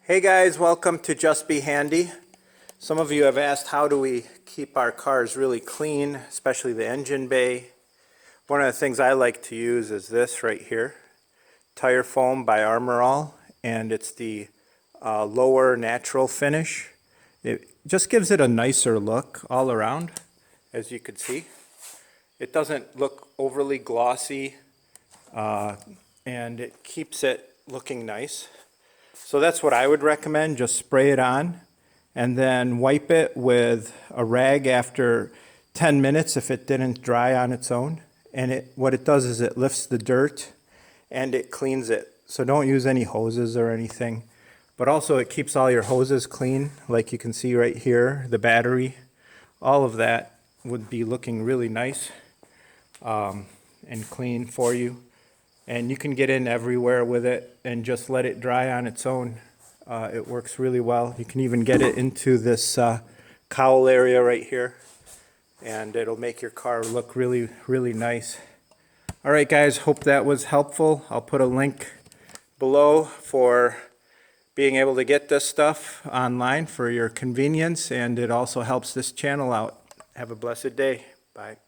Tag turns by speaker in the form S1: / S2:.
S1: Hey guys, welcome to Just Be Handy. Some of you have asked how do we keep our cars really clean, especially the engine bay. One of the things I like to use is this right here, tire foam by Armor All, and it's the lower natural finish. It just gives it a nicer look all around, as you can see. It doesn't look overly glossy, and it keeps it looking nice. So that's what I would recommend. Just spray it on and then wipe it with a rag after 10 minutes if it didn't dry on its own. And what it does is it lifts the dirt and it cleans it. So don't use any hoses or anything. But also it keeps all your hoses clean, like you can see right here, the battery. All of that would be looking really nice and clean for you. And you can get in everywhere with it and just let it dry on its own. It works really well. You can even get it into this cowl area right here, and it'll make your car look really, really nice. All right, guys, hope that was helpful. I'll put a link below for being able to get this stuff online for your convenience, and it also helps this channel out. Have a blessed day. Bye.